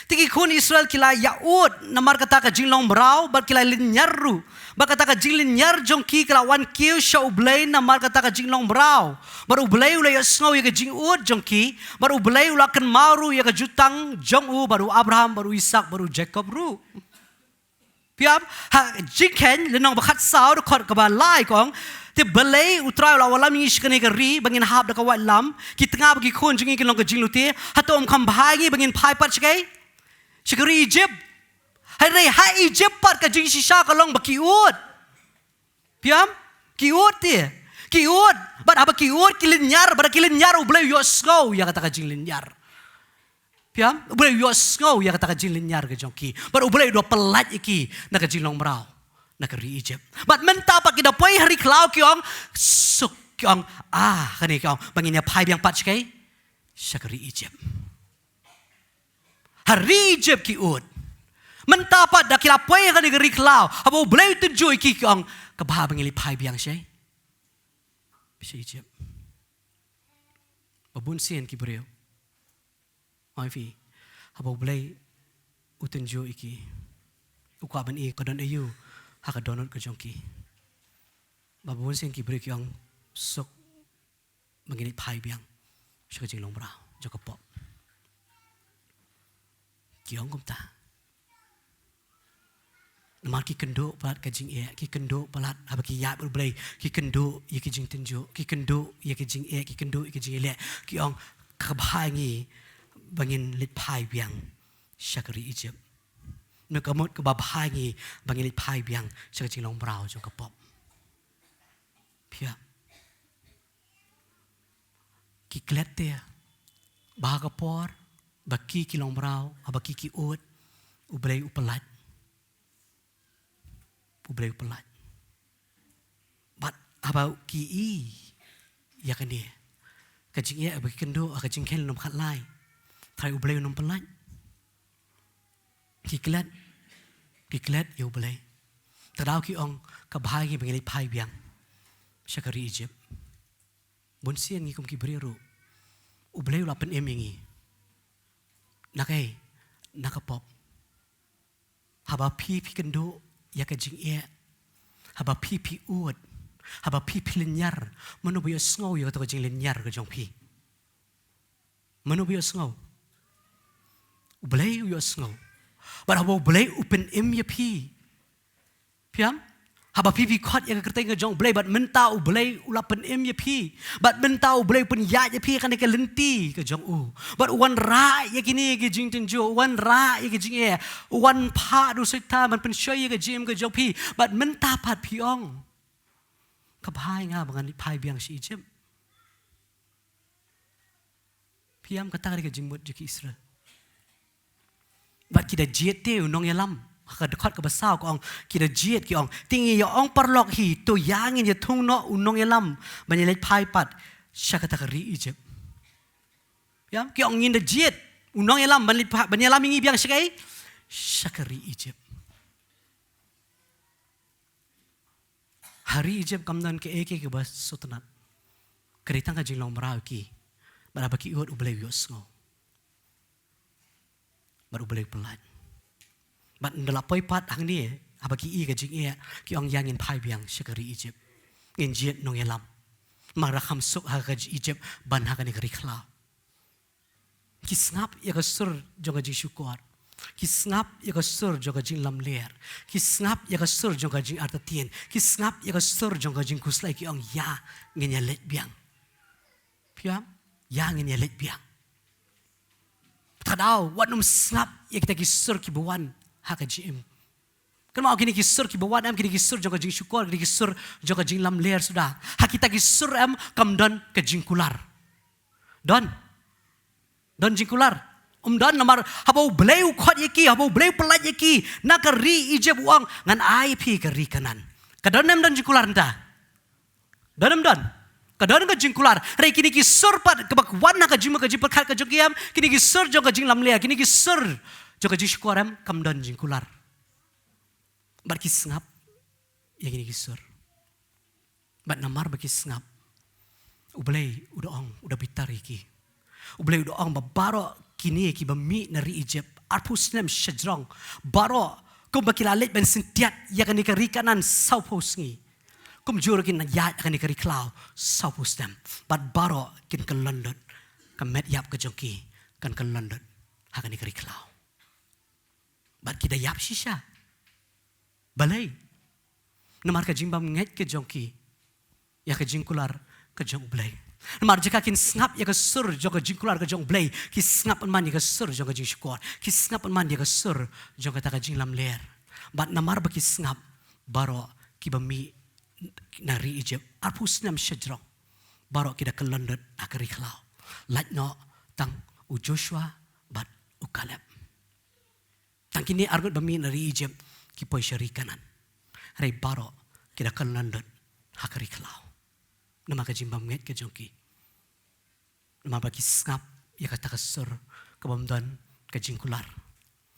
Tiki kun Israel kila yaud namar kata ka jinglong brau bat kila linyaru. Bat kata ka jinglinyar jongki kila wan kiu sha ublay namar kata ka jinglong brau. Bar ublay ula ya sngaw ya ka jingud jongki. Bar ublay ula kan maru ya ka jutang jongu baru Abraham baru Ishak baru Jacob ru. Piam ha jingken lenong bakat saw de khot ka ba lai kong te belai utrai la wala mi shkane ka ri bangin hab da ka wa lam ki tanga bagi khon jingi ki long ka jingluti hatom kham bhagi bangin phai pat shkai shikari Egypt hai rei ha Egypt pat ka jing shisha ka long baki ut piam ki ut ti ki ut bat haba ki ut kilin nyar bat kilin nyar ublai yo snow ya kata ka jinglin nyar piam ublai yo snow ya kata ka jinglin nyar ka jongki bat ublai do pelat iki na ka jinglong brau nakari Egypt. But menta pak kita poi hari klau kiong suk kiong kani kiong banginnya pai biang pat sikai syakari Egypt. Hari Egypt ki ud. Menta pak dak kila poi kani geri klau. Abo boleh tunjuk ki kiong kebah bangili pai biang syai. Bisa Egypt. Babun sien ki beriau. Aifi. Abo boleh utunjuk iki. Ukwaban i kodon ayu. Haka donut ke jongki. Babun sing ki break yang sok menginit pai biang. Syaka jing long brau, jaka pop. Kiong kum ta. Namar ki kendo palat ka jing e, ki kendo palat haba ki yat ulblay, ki kendo ye ki jing tenjo, ki kendo ye ki jing e, ki kendo ye ki jing le. Kiong kabhangi bangin lit pai biang. Syakari Egypt. Nakamot ke babhangi bangilit pai biang sa kajing long brau jong kapop. Pia. Kiklet te bahaga por baki ki long brau abaki ki ut ublay upalat. Ublay upalat. Bat abau ki i ya kan dia. Kajing ya abaki kendo kajing ken nom khat lai. Thai ublay nom palat. Kiklet ya boleh. Tadau ki ong kabahagi bangili pai biang. Syakari Egypt. Bonsian ngi kum ki beriru. Ublay ulapan emingi. Nakai nakapop. Haba pi kendo ya ka jing e. Haba pi ud. Haba pi linyar. Manu biyo sngaw ya ka jing linyar ka jong pi. Manu biyo sngaw. Ublay yo sngaw. But haba boleh open ya pi. Piam? Haba pi kot ya kertai ngejong boleh but menta boleh ulapan ya pi. But menta boleh open ya pi kan ke lenti ke jong u. But wan ra ya kini ke jing tenjo, wan ra ya ke jing e. Wan pa du sita man pen shoy ya ke jim ke jong pi. But menta pat piong. Kabhai nga bangan pai biang si Egypt. Piam kata ke jing mut jeki Israel. Bat kita jiet te unong yalam ka dekat ke besar ko ong kita jiet ki ong tingi ya ong perlok hi to yangin ya tung no unong yalam banyak pai pat syakata kari Egypt ya ki ong ngin de jiet unong yalam banyak yalam ingi biang syakai syakari Egypt hari Egypt kamdan ke eke ke bas sotanat keritang ka jinglong marau ki baraba ki ut ublay yos ngo baru boleh pelat. Bat ndelapoi pat hang ni abaki i ka jing e ki ong yangin pai biang syakari Egypt. Ngin jiet nong yalam. Marakam suk ha ka Egypt ban ha ka ni kari khla. Ki snap ya ka sur jong ka jing syukur. Ki snap ya ka sur jong ka jing lam ler. Ki snap ya ka sur jong ka jing artatien. Ki snap ya ka sur jong ka jing kuslai ki ong ya ngin ya let biang. Piam ya ngin ya let biang. Tadau, wanum snap ya kita kisur ki bawan haka jim. Kan mau kini kisur ki bawan am kini kisur jong ka jing syukur kini kisur jong ka jing lam ler sudah. Hak kita kisur am kamdon ke jing kular. Don jing kular. Don namar habau beleu khot yaki habau beleu pelat yaki nakari Egypt uang ngan IP kari kanan. Kadon nam don jing kular nta. Don. Kadang ka jing kular, rei kini ki sur pat kebak wana ka jing perkat ka jogiam, kini ki sur jong ka jing lam lea, kini ki sur jong ka jing syukuram kamdan jing kular. Bat ki sengap, ya kini ki sur. Bat namar baki sengap, ublay udah bitar iki, ublay udah babaro kini ki bami nari Egypt arpus nem shajrong baro kum bakilalit ben sentiat ya kan ikari kanan saupus ngi kum jur kin ya kan ikari klau saupus dem but baro kin ke London kan met yap ke jongki kan ke London hakan ikari klau but kita yap shisha balai namar ka jimbam nget ke jongki ya ke jingkular ke jong blai namar jika kin snap ya ke sur jong ke jingkular ke jong blai ki snap man ya ke sur jong ke jing shukor ki snap man ya ke sur jong ke ta ke jing lam ler but namar ba ki snap baro ki bami nari Egypt arpus nam shajrong baro kita ke London akari klau lat no tang u Joshua bat u Caleb tang kini argut bami nari Egypt ki poi syari kanan rei baro kita ke London akari klau nama ka jimbam nget ke jongki nama bagi snap ya kata kesur kebamdan ke jingkular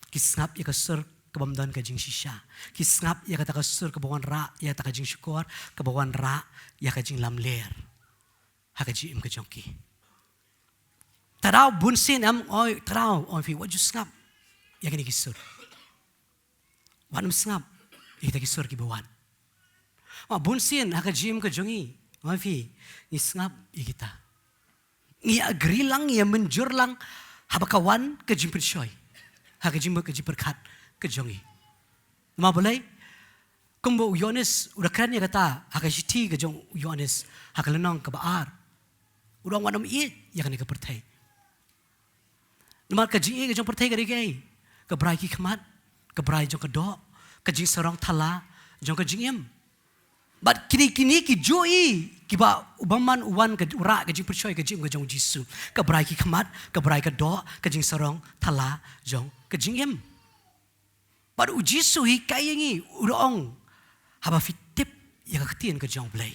kisngap ya kesur kebamdan ke jing shisha kisngap ya kata kesur kebawan ra ya kata jing syukur kebawan ra ya ka jing lam ler ha ka jim ke jongki tarau bunsin am oi tarau oi fi waju snap ya kini kisur wanam snap ya kita kisur ki bawan ma bunsin ha ka jim ke jongi Mafi, ni sengap ya kita. Ni agree lang, ya menjur lang, habakawan ke jimper shoy. Ha ke jimper ke jimper kat ke jongi. Ma boleh? Kumbo Yohanes udah keren ya kata, ha ke shiti ke jong Yohanes, ha ke lenong ke baar. Udah wanam it ya kan ke pertai. Nama ke jing ke jong pertai ke digai. Ke berai ki kemat, ke berai jong ke do, ke jing serong thala, jong ke jing em. But kini ki joy kiba ubaman uwan ke ura ke jing percaya ke jing ke jong Jisu ke berai ki kemat ke berai ke do ke jing serong thala jong ke jing em. But u Jisu hi kayangi urong haba fitip ya ketien ke jong blai.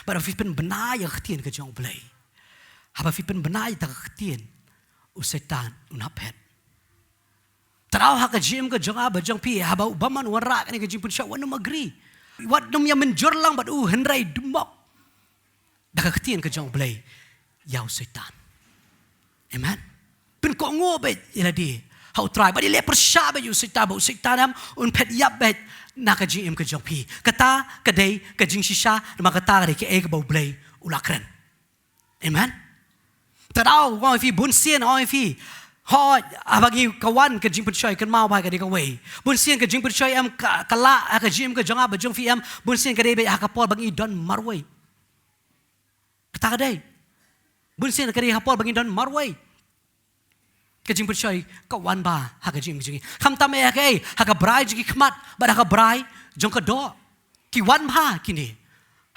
But fi pen bena ya ketien ke jong blai. Haba fi pen bena ya ta ketien u setan unapet. Terau ha ke jing ke jong aba jong pi haba ubaman wara ke jing percaya wana magri. Wat nom yang menjur lang bat henrai dumok. Dah ketien ke jong blai yau setan. Amen. Pen ko ngobet ila di. How try but ile persya ba yu setan ba setan am un pet yap bet na ka jing ke jong pi. Kata kadai ke jing shisha ma kata ke ke bau blai ulakren. Amen. Tadau wa fi bun sien oi fi Hoi, abagi kawan ke jing percaya kan mau bai ke dia kawai. Bun sien ke jing percaya am kala ke jing ke jang abajong fi am bun sien ke dia hakapol bagi don marwai. Kata kadai. Bun sien ke dia hakapol bagi don marwai. Ke jing percaya kawan ba ha ke jing jing. Kam tam ya ke hakabrai jing khmat ba hakabrai jong ke do. Ki wan ba kini.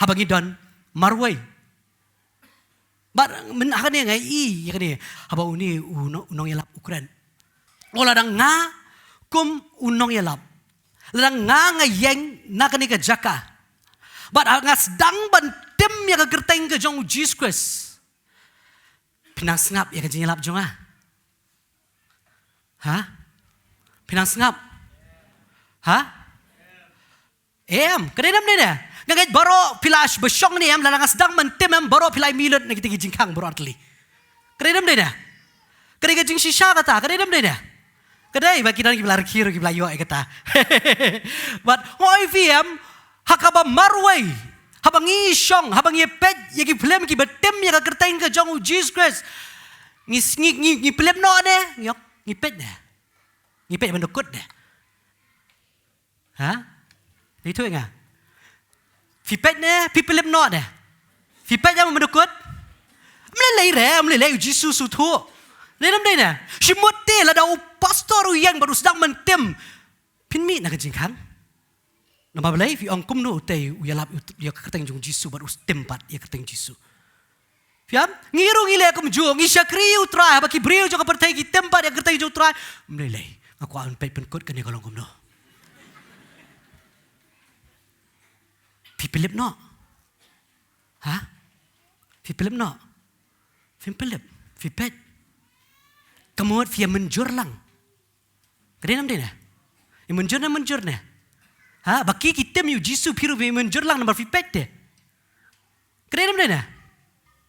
Ha bagi don marwai. But men akan yang ngai ya kan haba uni unong yalap ukuran. Ola dang nga kum unong yalap. Ladang nga ngayeng na kani ka jaka. But ngas dang ban tim ya ka gerteng ke jong Jesus Christ. Pinang sengap ya ka jing yalap jong ah. Ha? Pinang sengap. Ha? Kadang ni dah. Ngait baro pilash besyong ni am lalang sedang mentem am baro pilai milut na kita jingkang baro artli. Kadang ni dah. Kadang jing shisha kata, kadang ni dah. Kadang bagi kita kibar kiro kibar yo kata. But hoi VM hakaba marway. Habang isyong, habang yepet yagi film ki betem ya kertain ke jong Jesus Christ. Ngi film no de, yok ngipet de. Ngipet mendukut de. Ha? Itu enggak? Fipet ne, pipelem no ne. Fipet yang mendukut. Melelai Jesus sutu. Ledam deh ne. Shimote lah dah pastor yang baru sedang mentem. Pinmi nak jingkang. Nama belai fi angkum no tei uyalap dia keteng jong Jesus baru tempat dia keteng Jesus. Fiam ngiru ngile akum jong isyakri utrai baki brio jong pertai ki tempat dia keteng jong utrai. Melelai aku an pet penkut kan kalau kum no. Philip no. Ha? Philip no. Philip. Philip. Kamu via menjur lang. Kena namanya. Menjur ne. Ha? Baki kita miu Jisu piru via menjur lang nomor Philip de. Kena namanya.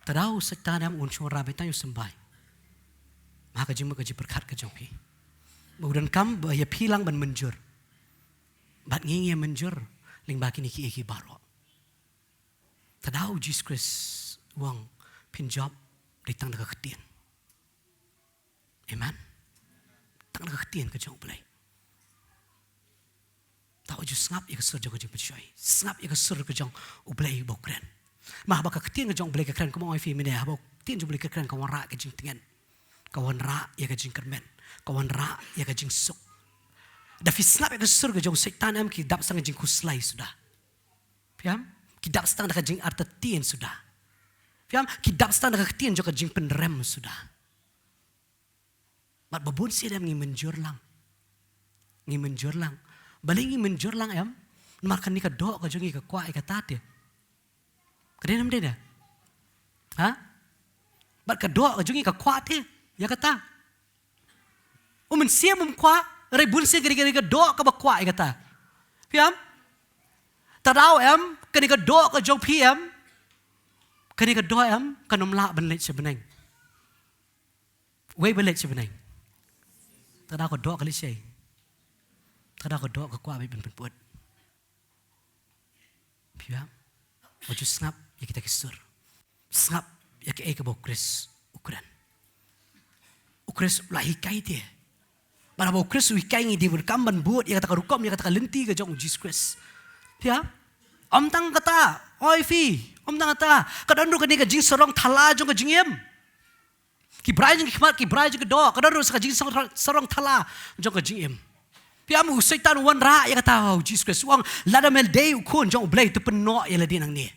Terau setan yang unsur rabetan yu sembai. Maka jemu kaji berkat ke jompi. Budan kam ya pilang ban menjur. Bat ngingi menjur ling baki niki iki baro. Tadau Jesus Christ wang pinjab ditang daga ketien. Amen. Tang daga ketien ke jong belai. Tahu ju ngap ya kesur jong percaya. Ngap ya kesur ke jong belai bau keren. Mah baka ketien ke jong belai ke keren ko mo fi mene bau tien ju belai ke keren kawan ra ke jing tingen. Kawan ra ya ke jing kermen. Kawan ra ya ke jing suk. Da fi ngap ya kesur ke jong setan am ki dap sang jing kuslai sudah. Piam? Kidap setang dah kejing arta tien sudah. Fiam, kidap setang dah ketien jo kejing penrem sudah. Mat babun si dem ngi menjur lang. Ngi menjur lang. Balik ngi menjur lang em. Makan ni ka do ka jongi ka kwa ka tate. Keden am deda. Ha? Bat ka do ka jongi ka kwa te. Ya kata. Men siam kwa, rebun si gari-gari ka do ka ba kwa kata. Fiam? Tadau em kani ka do ka jong PM kani ka do em kanom la ban lech beneng we ban lech beneng tadau ka do ka lech tadau ka do ka kwa ban puat PM wajud snap ya kita kisur snap ya ke ka bokres ukres lahi kai dia bara bokres wi kai ngi di berkamban buat ya kata ka rukom ya kata ka lenti ka jong Jesus Christ. Ya, om tang kata, oi fi, om tang kata, kadang ru kani ka jing sorong thala jong ka jingem. Ki brai jing khmat ki brai jing ka do, kadang ru ka jing sorong thala jong ka jingem. Piamu setan wan ra ya kata, oh Jesus Christ, wang lada mel day ukun jong blay tu peno ya ladin ang ni.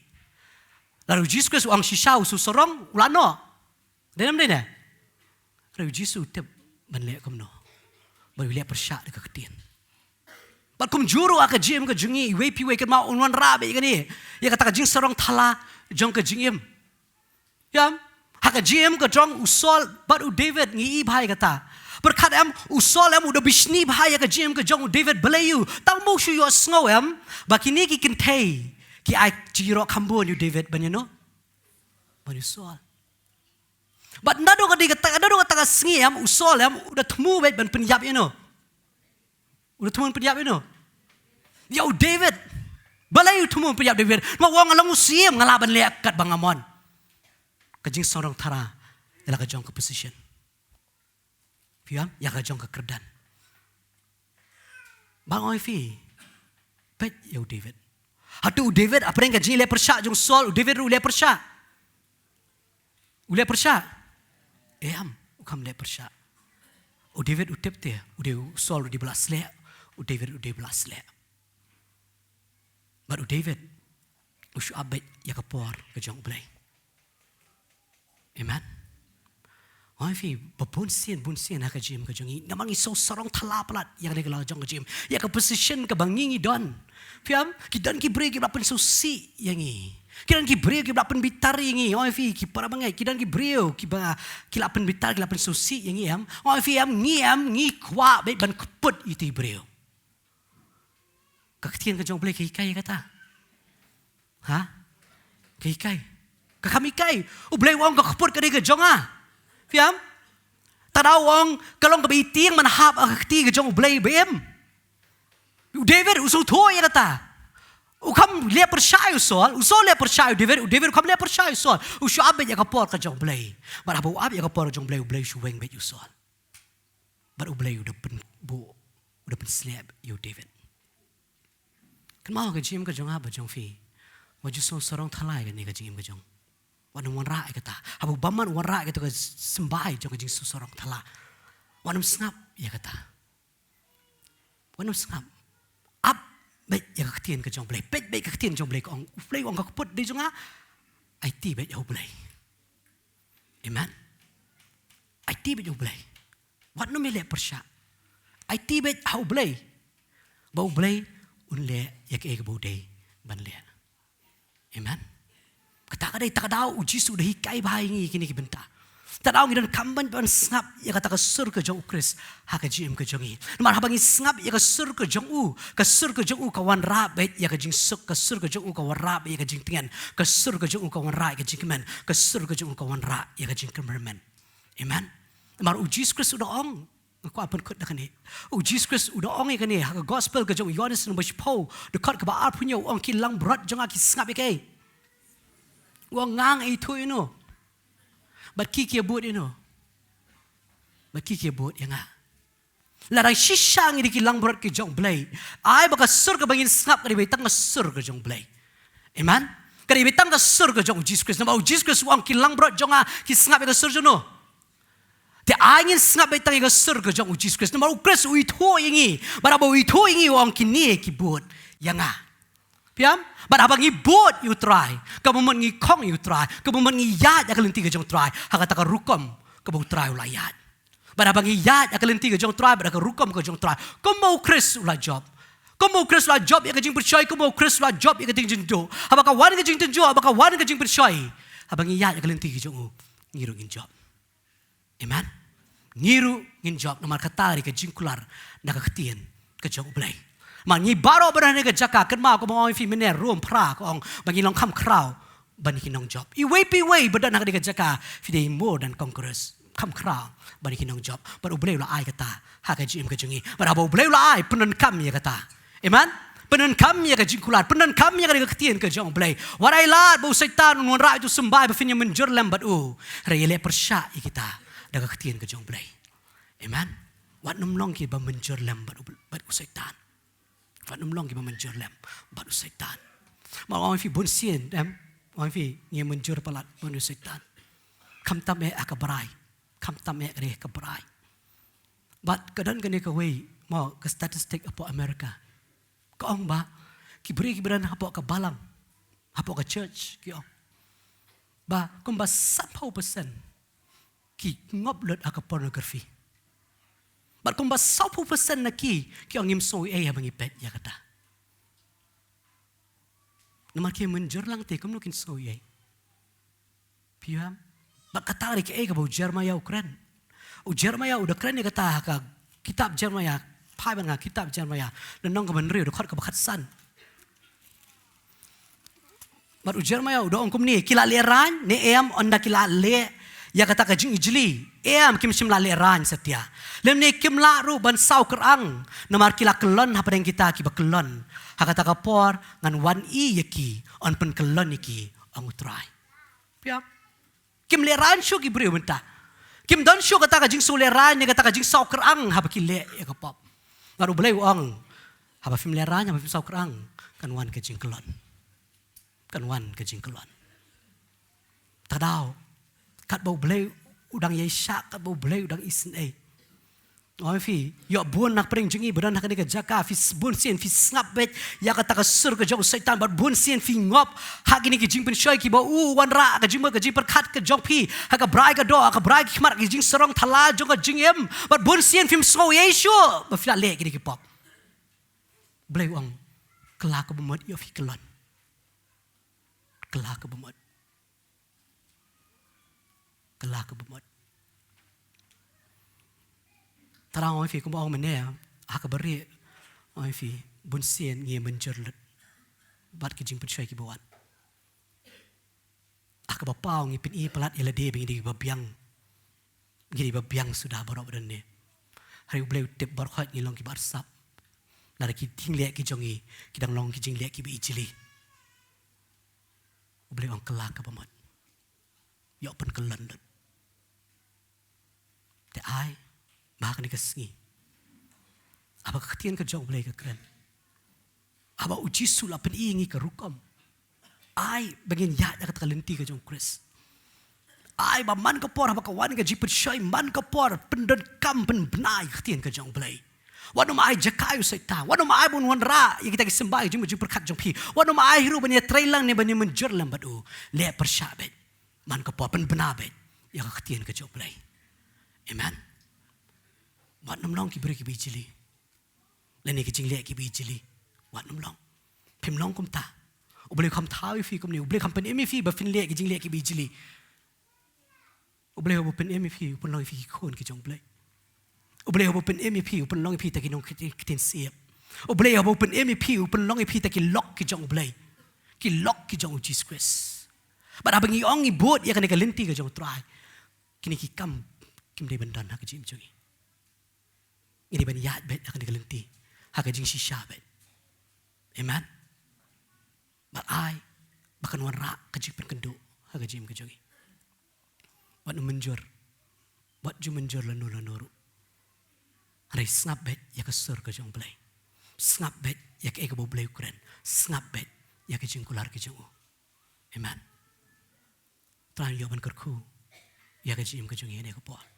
Lalu Jesus Christ wang shisau su sorong ulano. Denam dene. Lalu Jesus tep ban le kam no. Baru le persyak de ka ketien. Bat kum juru aka jim ka jungi we pi we ka ma unwan rabe kani ya kata ka jing sarong thala jong ka jingim yam haka jim ka jong usol bat u David ngi bhai kata berkat am usol am udah bisni bhai ka jim ka jong David belayu tang mo shu yo sngo am bakini ki kintei ki ai jiro kambon you David banyano ban usol bat nado ka ka sngi am usol am udah temu bet ban penyap udah teman penjap itu. Ya David. Balai teman penjap David. Mak wang alang usim ngalaban leak kat bangamon. Kajing sorong tara. Yalah kajong ke position. Fiam. Ya kajong ke kerdan. Bang Oifi. Bet ya David. Hatu David apa yang kajing leak persyak jong Saul. David ru leak persyak. Leak persyak. Am. Ukam leak persyak. David utip dia. Udah Saul di belas leak. David udah belas le. Baru David ushu abet ya kapor ke jong belai. Amen. Oi fi bun sien ha ka jim ke jongi. Namangi so sorong thala pelat yang le ke jong ke jim. Ya ke position ke bangingi don. Fiam ki don ki bre ki lapen susi yangi. Kidan ki bre ki lapen bitar yangi. Oi fi ki para bangai kidan ki bre ki lapen bitar ki lapen susi yangi am. Oi fi am ngi kwa be ban keput itu bre. Kaketian ke jong boleh kehikai kata. Ha? Kehikai. Kakamikai. Boleh wong kakeput ke dia ke jong ah. Fiam? Tadau wong kalong ke biting manhap kaketi ke jong boleh bem. David usul thoi kata. Ukam le percaya usol le percaya David ukam le percaya usol. Usu abet ya kapor ke jong boleh. Bar abu ab ya kapor jong boleh shuweng bet usol. Bar boleh udah pen slab you David. Kan mau ke jim ke jong apa jong fi. Waju so sorong thalai ke ni ke jim ke jong. Wanam wan ra kata. Abu baman wan ra kata ke sembai jong ke jing so sorong thala. Wanam sengap ya kata. Wanam sengap. Up baik ya ketien ke jong blai. Baik ke ketien jong blai ong. Blai ong ka put di jong a. IT baik ya blai. Amen. IT baik ya blai. Wat no mele persya. IT baik how blai. Bau blai unle ya ke bodai ban le. Amen. Kata kadai tak dau uji sudah hikai bahai ngi kini benta. Tak dau ngidan kamban ban snap ya kata ke sur ke jong ukris ha ke jim ke jongi. Mar habangi snap ya ke sur ke jong u kawan ra bet ya ke jing suk ke sur ke jong u kawan ra ya ke jing tingen ke sur ke jong u kawan ra ya ke jing kemen ke sur ke jong u kawan ra ya ke jing kemermen. Amen. Mar uji ukris sudah ong Ko apun kut dah ni. Jesus Christ udah ong kan ni. Ha gospel ke jong Yohanes nombor 10. Dekat ke ba punya ong kilang berat jong aki ngap ke. Wong ngang itu ino. Bat kiki buat ino. Bat kiki buat yang ah. Larang shisang ini kilang berat ke jong blay. Ai baka surga bangin ngap ka di tang surga jong blay. Amen. Kari bitang ka surga jong Jesus Christ. Nama Jesus Christ wang kilang berat jong ki ngap ka surga no. Te angin ngap bitang ka surga jong Jesus Christ. Nama Christ uitho ingi. Baraba uitho ingi wang kini ki buat yang ah. Piam? Barabang i buat you try. Kamu man ngi kong you try. Kamu man ngi yad akalenti ka jong try. Hakata ka rukom kamu try ulayad. Barabang i yad akalenti ka jong try. Barabang rukom ka jong try. Kamu Christ ula job. Kamu Chris lah job yang kajing percaya, kamu Chris lah job yang kajing jendo. Apakah wan kajing tenjo, apakah wan kajing percaya. Abang iya yang kelenti kajing ngiru ngin job. Amen. Ngiru ngin job nomor kata ri kajing kular nak ketien kajing ublay. Man ngi baro berani kajaka ken mau ko mau fi mener room pra ko ong bangi long kam kraw bani kinong job. Iway bedan nak kajaka fi dei more than conquerors. Kam kraw bani kinong job. Bar ublay la ai kata ha kajing kajingi. Bar abo ublay la ai penan kam ya kata. Amen. Penan kami yang kajingkulat, penan kami yang keketian ke jong play. Warai lat bau setan nun ra itu sembai befinya menjur lembat rele persya kita dah keketian ke jong play. Amen. Wat nomlong ki ba menjur lembat bat setan. Wat nomlong ki ba menjur lem bat setan. Ma orang fi bun sien orang fi ngi menjur palat bun setan. Kam tam akabarai. Kam tam re kabarai. Bat kadan kene ka way mau ke statistik apa Amerika. Kaong ba, kiberi kiberan hapok ke balang, hapok ke church, kiong. Ba, kung ba 10% ki ngoblot ke pornografi. Ba, kung ba 10% na kiong imsoy habang ipet, ya kata. Naman kiyo menjur lang te, kung nukin soy Piyam, ba katari ki ka ba Jeremiah ukran. O Jeremiah udah keren ya kata, ka kitab Jeremiah, pai banga kitab Jeremiah dan nong kaman rio dekat ke bakat san. Baru Jeremiah udah ongkom ni kila leran ne em onda kila le ya kata ka jing ijli em kim simla leran setia. Lem ne kim la ru ban sau kerang namar kila kelon apa yang kita ki bakelon. Ha kata ka por ngan wan i yaki on pen kelon iki ang utrai. Piam. Kim leran syo ki brio benta. Kim don syo kata ka jing suleran ne kata ka jing sau kerang ha bakile ya ka pop. Baru boleh uang, apa film leranya, apa film saukerang, kan wan kejing kelon, kan wan kejing kelon. Tadau, kat bau boleh udang yesha, kat bau boleh udang isen Oh fi, yo bun nak pering jengi beran nak ni kejaka, fi bun sien fi snap bet, ya kata kesur kejauh setan, bar bun sien fi ngop, hak ini kejing penshoy ki bau wan ra kejing perkat kejauh pi, hak brai ke do, hak brai kemar kejing serong thala jong kejing em, bar bun sien fi snow yesu, bar fi lek ini ki pop. Boleh uang, kelak ke bemot yo fi kelon, kelak ke bemot, kelak ke bemot. Tarang orang fi kumba orang mana hak beri orang fi bunsien ngi menjerlet bat kijing percaya ki bawan hak bapau ngi pin i pelat elade bing di babiang ngi babiang sudah barok berene hari boleh tip barkhat ngi long ki barsap lara ki ting lek ki jongi kidang long ki jing lek ki bi ijili boleh orang kelak ke pamat yo pen kelan te ai bahkan ni kesengi. Apa keketian kerja boleh kekeren. Apa uji sulap peningi ke rukam. Ai bagian yad kata kalenti ke jong Chris. Ai ba man ke por apa kawan ke jipet syai man ke por pendan kam pen benai keketian ke jong boleh. Wanu ma ai jakayu saita. Wanu ma ai bun wan ra yang kita kisembah jing berkat jong pi. Wanu ma ai hiru bani trailang ni bani menjer lambadu. Le persyabet. Man ke por pen benabet. Ya keketian ke jong boleh. Amen. Wat nomlong ki beri ki bijili. Leni ki jing lek ki bijili. Wat nomlong. Pim long kum ta. U boleh kam tahu fi kum ni. U boleh kam pen emi fi ba fin lek ki jing lek ki bijili. U boleh bu pen emi fi u pen long fi ki kon ki jong boleh. U boleh bu pen emi fi u pen long fi ta ki nong ki tin siap. U boleh bu pen emi fi u pen long fi ta ki lock ki jong boleh. Ki lock ki jong Jesus Christ. Ba abang i ong i bot ya kan ka lenti ki jong try. Kini ki kam kim dei bendan ha ki jim jongi. Ini ban yat bet akan digelenti. Haka jing shisha bet. Amen. But I bahkan wan rak kajik pen kendo haka jim kajogi. Wat menjur. Wat ju menjur lanu. Hari snap bet ya kesur kajong belai. Snap bet ya ke ego belai ukuran. Snap bet ya ke jing kular kajong. Amen. Tuhan yaman kerku ya ke jim kajong ini ko Paul.